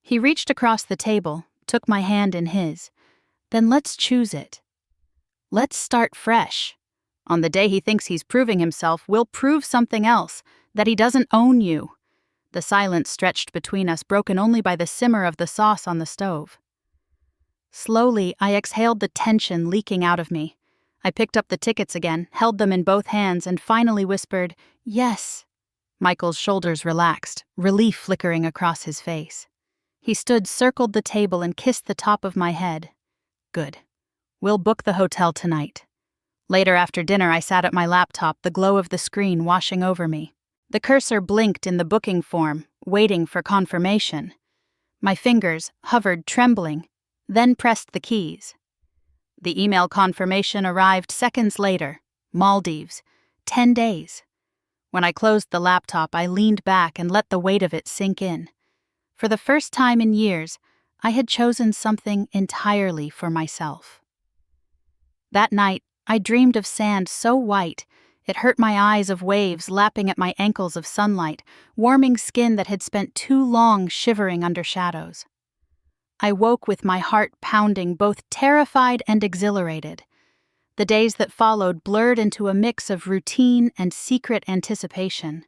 He reached across the table, took my hand in his. "Then let's choose it. Let's start fresh. On the day he thinks he's proving himself, we'll prove something else, that he doesn't own you." The silence stretched between us, broken only by the simmer of the sauce on the stove. Slowly, I exhaled the tension leaking out of me. I picked up the tickets again, held them in both hands, and finally whispered, "Yes." Michael's shoulders relaxed, relief flickering across his face. He stood, circled the table, and kissed the top of my head. "Good. We'll book the hotel tonight." Later after dinner, I sat at my laptop, the glow of the screen washing over me. The cursor blinked in the booking form, waiting for confirmation. My fingers hovered, trembling, then pressed the keys. The email confirmation arrived seconds later. Maldives. 10 days. When I closed the laptop, I leaned back and let the weight of it sink in. For the first time in years, I had chosen something entirely for myself. That night, I dreamed of sand so white, It hurt my eyes of waves lapping at my ankles of sunlight, warming skin that had spent too long shivering under shadows. I woke with my heart pounding, both terrified and exhilarated. The days that followed blurred into a mix of routine and secret anticipation.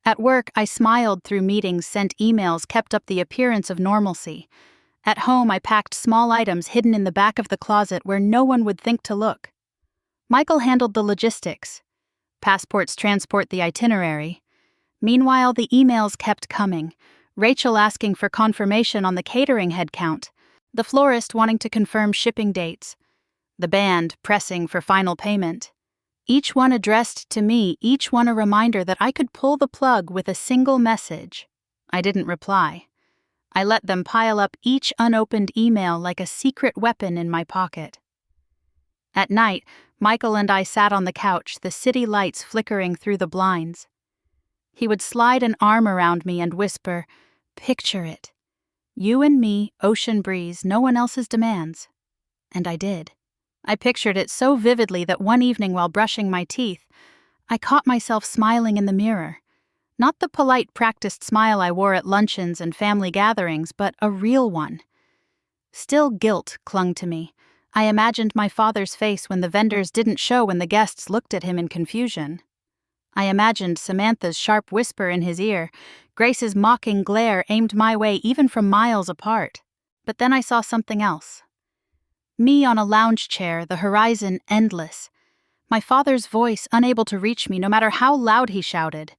At work, I smiled through meetings, sent emails, kept up the appearance of normalcy. At home, I packed small items hidden in the back of the closet where no one would think to look. Michael handled the logistics. Passports transport the itinerary. Meanwhile, the emails kept coming. Rachel asking for confirmation on the catering headcount. The florist wanting to confirm shipping dates. The band pressing for final payment. Each one addressed to me, each one a reminder that I could pull the plug with a single message. I didn't reply. I let them pile up each unopened email like a secret weapon in my pocket. At night, Michael and I sat on the couch, the city lights flickering through the blinds. He would slide an arm around me and whisper, "Picture it. You and me, ocean breeze, no one else's demands." And I did. I pictured it so vividly that one evening while brushing my teeth, I caught myself smiling in the mirror. Not the polite, practiced smile I wore at luncheons and family gatherings, but a real one. Still guilt clung to me. I imagined my father's face when the vendors didn't show when the guests looked at him in confusion. I imagined Samantha's sharp whisper in his ear, Grace's mocking glare aimed my way even from miles apart. But then I saw something else. Me on a lounge chair, the horizon endless. My father's voice unable to reach me no matter how loud he shouted.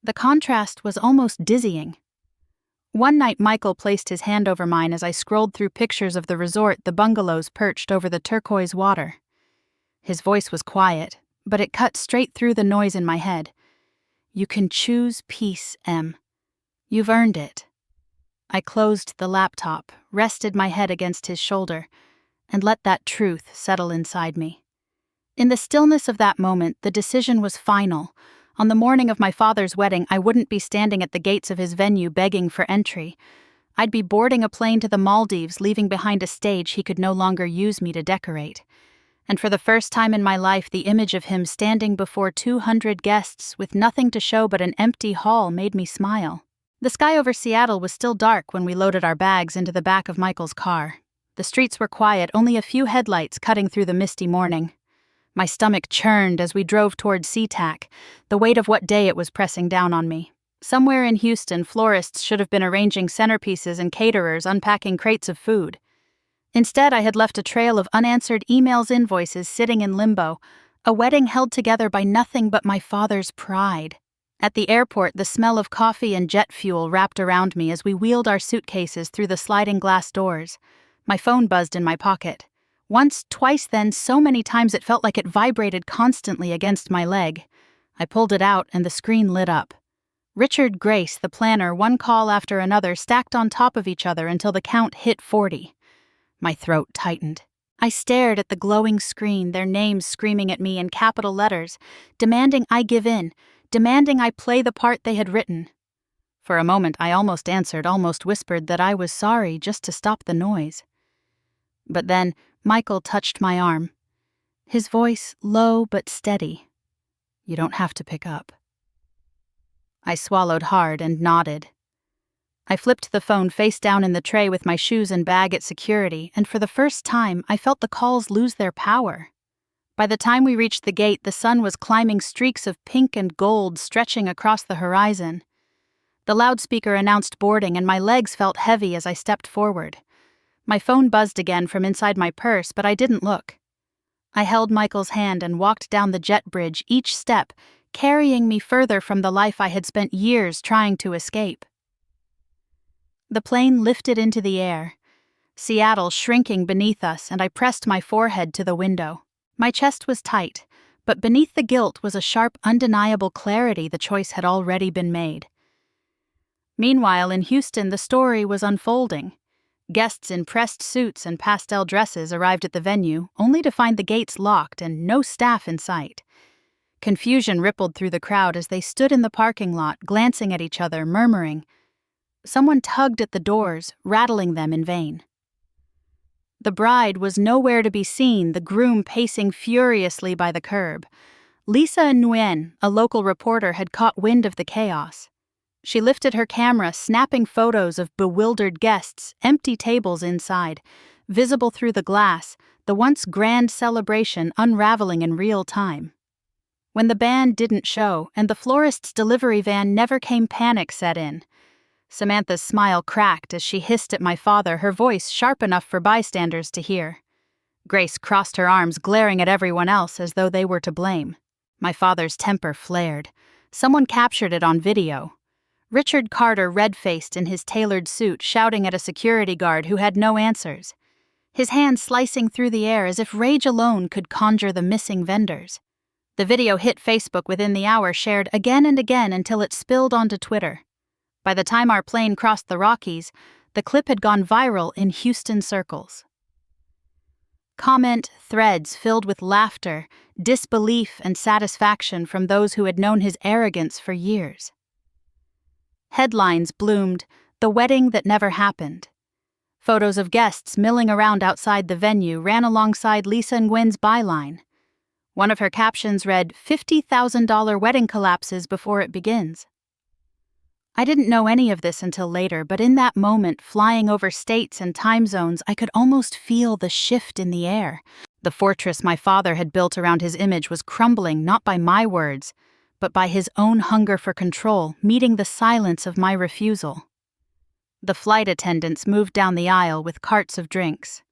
The contrast was almost dizzying. One night Michael placed his hand over mine as I scrolled through pictures of the resort, the bungalows perched over the turquoise water. His voice was quiet, but it cut straight through the noise in my head. "You can choose peace, Em. You've earned it." I closed the laptop, rested my head against his shoulder, and let that truth settle inside me. In the stillness of that moment, the decision was final. On the morning of my father's wedding, I wouldn't be standing at the gates of his venue begging for entry. I'd be boarding a plane to the Maldives, leaving behind a stage he could no longer use me to decorate. And for the first time in my life, the image of him standing before 200 guests with nothing to show but an empty hall made me smile. The sky over Seattle was still dark when we loaded our bags into the back of Michael's car. The streets were quiet, only a few headlights cutting through the misty morning. My stomach churned as we drove toward SeaTac, the weight of what day it was pressing down on me. Somewhere in Houston, florists should have been arranging centerpieces and caterers unpacking crates of food. Instead, I had left a trail of unanswered emails, invoices sitting in limbo, a wedding held together by nothing but my father's pride. At the airport, the smell of coffee and jet fuel wrapped around me as we wheeled our suitcases through the sliding glass doors. My phone buzzed in my pocket. Once, twice, then so many times it felt like it vibrated constantly against my leg. I pulled it out and the screen lit up. Richard Grace, the planner, one call after another stacked on top of each other until the count hit 40. My throat tightened. I stared at the glowing screen, their names screaming at me in capital letters, demanding I give in, demanding I play the part they had written. For a moment I almost answered, almost whispered that I was sorry just to stop the noise. But then Michael touched my arm. His voice low but steady. "You don't have to pick up." I swallowed hard and nodded. I flipped the phone face down in the tray with my shoes and bag at security, and for the first time I felt the calls lose their power. By the time we reached the gate, the sun was climbing streaks of pink and gold stretching across the horizon. The loudspeaker announced boarding, and my legs felt heavy as I stepped forward. My phone buzzed again from inside my purse, but I didn't look. I held Michael's hand and walked down the jet bridge, each step carrying me further from the life I had spent years trying to escape. The plane lifted into the air, Seattle shrinking beneath us, and I pressed my forehead to the window. My chest was tight, but beneath the guilt was a sharp, undeniable clarity the choice had already been made. Meanwhile, in Houston, the story was unfolding. Guests in pressed suits and pastel dresses arrived at the venue, only to find the gates locked and no staff in sight. Confusion rippled through the crowd as they stood in the parking lot, glancing at each other, murmuring. Someone tugged at the doors, rattling them in vain. The bride was nowhere to be seen, the groom pacing furiously by the curb. Lisa Nguyen, a local reporter, had caught wind of the chaos. She lifted her camera, snapping photos of bewildered guests, empty tables inside, visible through the glass, the once grand celebration unraveling in real time. When the band didn't show and the florist's delivery van never came, panic set in. Samantha's smile cracked as she hissed at my father, her voice sharp enough for bystanders to hear. Grace crossed her arms, glaring at everyone else as though they were to blame. My father's temper flared. Someone captured it on video. Richard Carter, red-faced in his tailored suit, shouting at a security guard who had no answers. His hand slicing through the air as if rage alone could conjure the missing vendors. The video hit Facebook within the hour, shared again and again until it spilled onto Twitter. By the time our plane crossed the Rockies, the clip had gone viral in Houston circles. Comment threads filled with laughter, disbelief, and satisfaction from those who had known his arrogance for years. Headlines bloomed, "The Wedding That Never Happened." Photos of guests milling around outside the venue ran alongside Lisa Nguyen's byline. One of her captions read, $50,000 wedding collapses before it begins. I didn't know any of this until later, but in that moment, flying over states and time zones, I could almost feel the shift in the air. The fortress my father had built around his image was crumbling not by my words, but by his own hunger for control, meeting the silence of my refusal. The flight attendants moved down the aisle with carts of drinks.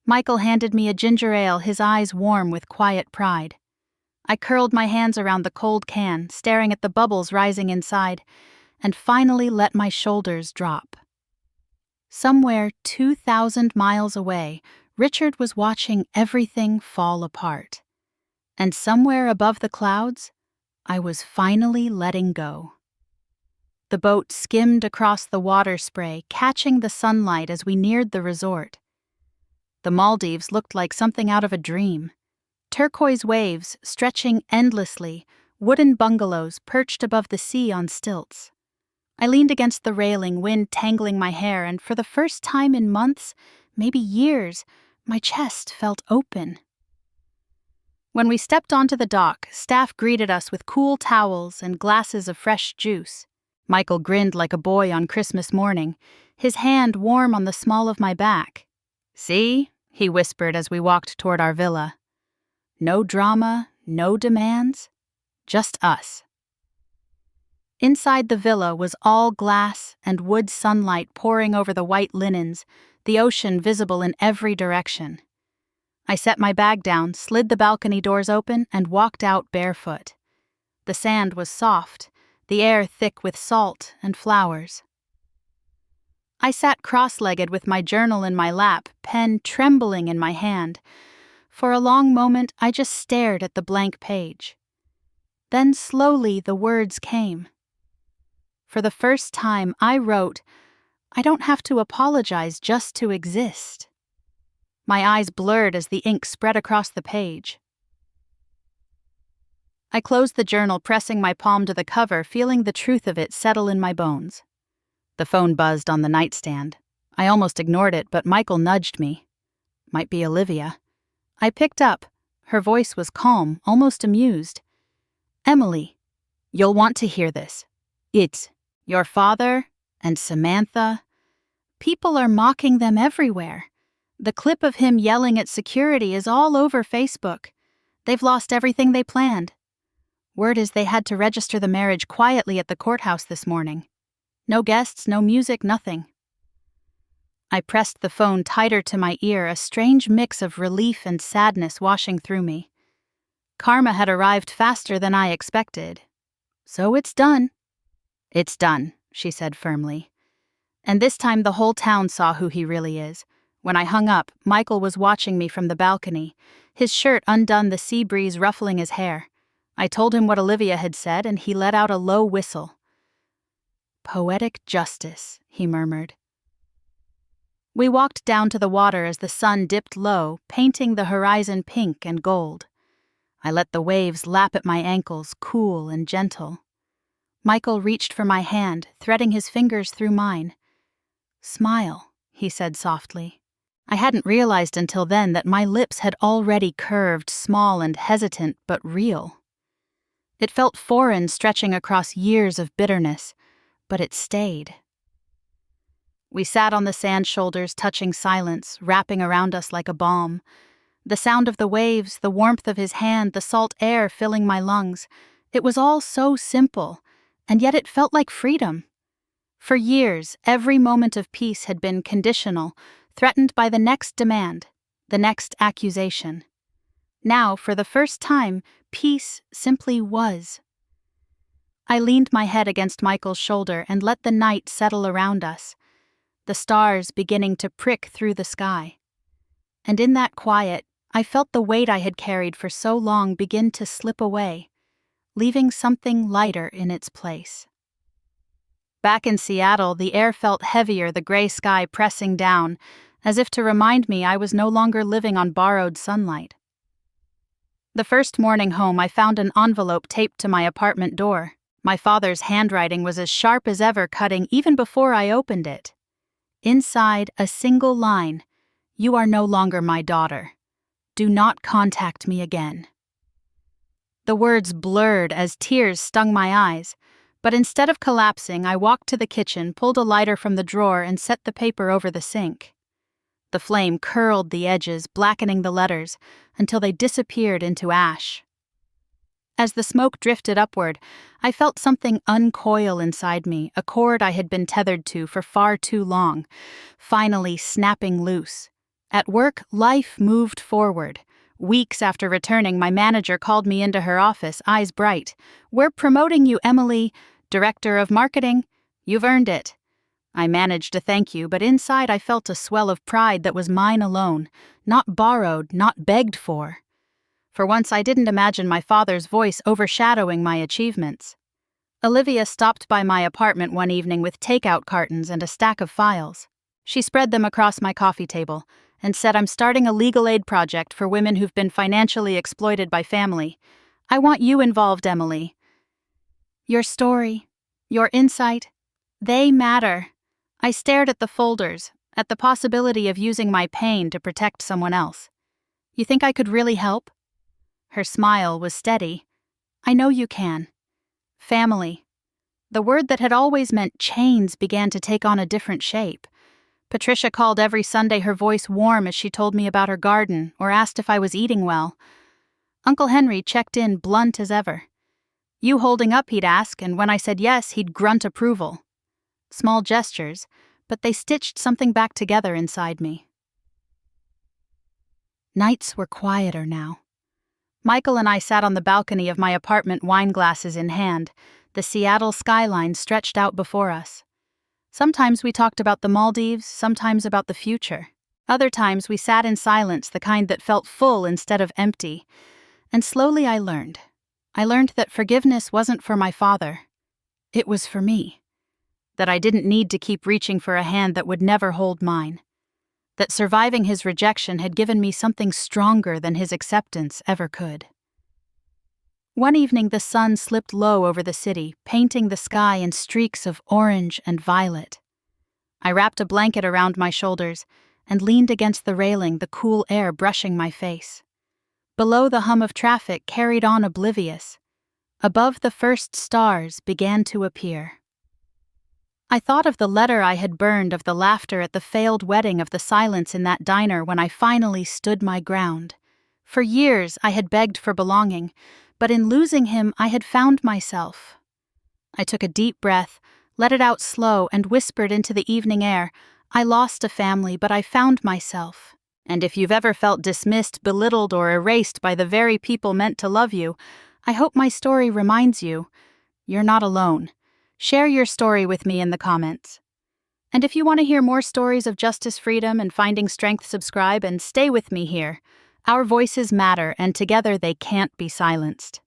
Michael handed me a ginger ale, his eyes warm with quiet pride. I curled my hands around the cold can, staring at the bubbles rising inside, and finally let my shoulders drop. Somewhere 2,000 miles away, Richard was watching everything fall apart. And somewhere above the clouds, I was finally letting go. The boat skimmed across the water spray, catching the sunlight as we neared the resort. The Maldives looked like something out of a dream. Turquoise waves stretching endlessly, wooden bungalows perched above the sea on stilts. I leaned against the railing, wind tangling my hair, and for the first time in months, maybe years, my chest felt open. When we stepped onto the dock, staff greeted us with cool towels and glasses of fresh juice. Michael grinned like a boy on Christmas morning, his hand warm on the small of my back. "See?" he whispered as we walked toward our villa. "No drama, no demands, just us." Inside the villa was all glass and wood, sunlight pouring over the white linens, the ocean visible in every direction. I set my bag down, slid the balcony doors open, and walked out barefoot. The sand was soft, the air thick with salt and flowers. I sat cross-legged with my journal in my lap, pen trembling in my hand. For a long moment, I just stared at the blank page. Then slowly the words came. For the first time, I wrote, "I don't have to apologize just to exist." My eyes blurred as the ink spread across the page. I closed the journal, pressing my palm to the cover, feeling the truth of it settle in my bones. The phone buzzed on the nightstand. I almost ignored it, but Michael nudged me. Might be Olivia. I picked up. Her voice was calm, almost amused. "Emily, you'll want to hear this. It's your father and Samantha. People are mocking them everywhere. The clip of him yelling at security is all over Facebook. They've lost everything they planned. Word is they had to register the marriage quietly at the courthouse this morning. No guests, no music, nothing." I pressed the phone tighter to my ear, a strange mix of relief and sadness washing through me. Karma had arrived faster than I expected. "So it's done." "It's done," she said firmly. And this time the whole town saw who he really is. When I hung up, Michael was watching me from the balcony, his shirt undone, the sea breeze ruffling his hair. I told him what Olivia had said, and he let out a low whistle. "Poetic justice," he murmured. We walked down to the water as the sun dipped low, painting the horizon pink and gold. I let the waves lap at my ankles, cool and gentle. Michael reached for my hand, threading his fingers through mine. "Smile," he said softly. I hadn't realized until then that my lips had already curved, small and hesitant, but real. It felt foreign, stretching across years of bitterness, but it stayed. We sat on the sand shoulders, touching silence, wrapping around us like a balm. The sound of the waves, the warmth of his hand, the salt air filling my lungs. It was all so simple, and yet it felt like freedom. For years, every moment of peace had been conditional, threatened by the next demand, the next accusation. Now, for the first time, peace simply was. I leaned my head against Michael's shoulder and let the night settle around us, the stars beginning to prick through the sky. And in that quiet, I felt the weight I had carried for so long begin to slip away, leaving something lighter in its place. Back in Seattle, the air felt heavier, the gray sky pressing down, as if to remind me I was no longer living on borrowed sunlight. The first morning home, I found an envelope taped to my apartment door. My father's handwriting was as sharp as ever, cutting even before I opened it. Inside, a single line: "You are no longer my daughter. Do not contact me again." The words blurred as tears stung my eyes, but instead of collapsing, I walked to the kitchen, pulled a lighter from the drawer, and set the paper over the sink. The flame curled the edges, blackening the letters, until they disappeared into ash. As the smoke drifted upward, I felt something uncoil inside me, a cord I had been tethered to for far too long, finally snapping loose. At work, life moved forward. Weeks after returning, my manager called me into her office, eyes bright. "We're promoting you, Emily, Director of Marketing. You've earned it." I managed to thank you, but inside I felt a swell of pride that was mine alone, not borrowed, not begged for. For once, I didn't imagine my father's voice overshadowing my achievements. Olivia stopped by my apartment one evening with takeout cartons and a stack of files. She spread them across my coffee table and said, "I'm starting a legal aid project for women who've been financially exploited by family. I want you involved, Emily. Your story, your insight, they matter." I stared at the folders, at the possibility of using my pain to protect someone else. "You think I could really help?" Her smile was steady. "I know you can." Family. The word that had always meant chains began to take on a different shape. Patricia called every Sunday, her voice warm as she told me about her garden or asked if I was eating well. Uncle Henry checked in, blunt as ever. "You holding up?" he'd ask, and when I said yes, he'd grunt approval. Small gestures, but they stitched something back together inside me. Nights were quieter now. Michael and I sat on the balcony of my apartment, wine glasses in hand. The Seattle skyline stretched out before us. Sometimes we talked about the Maldives, sometimes about the future. Other times we sat in silence, the kind that felt full instead of empty. And slowly I learned. I learned that forgiveness wasn't for my father. It was for me. That I didn't need to keep reaching for a hand that would never hold mine. That surviving his rejection had given me something stronger than his acceptance ever could. One evening the sun slipped low over the city, painting the sky in streaks of orange and violet. I wrapped a blanket around my shoulders and leaned against the railing, the cool air brushing my face. Below, the hum of traffic carried on oblivious. Above, the first stars began to appear. I thought of the letter I had burned, of the laughter at the failed wedding, of the silence in that diner when I finally stood my ground. For years I had begged for belonging, but in losing him I had found myself. I took a deep breath, let it out slow, and whispered into the evening air, "I lost a family, but I found myself." And if you've ever felt dismissed, belittled, or erased by the very people meant to love you, I hope my story reminds you, you're not alone. Share your story with me in the comments. And if you want to hear more stories of justice, freedom, and finding strength, subscribe and stay with me here. Our voices matter, and together they can't be silenced.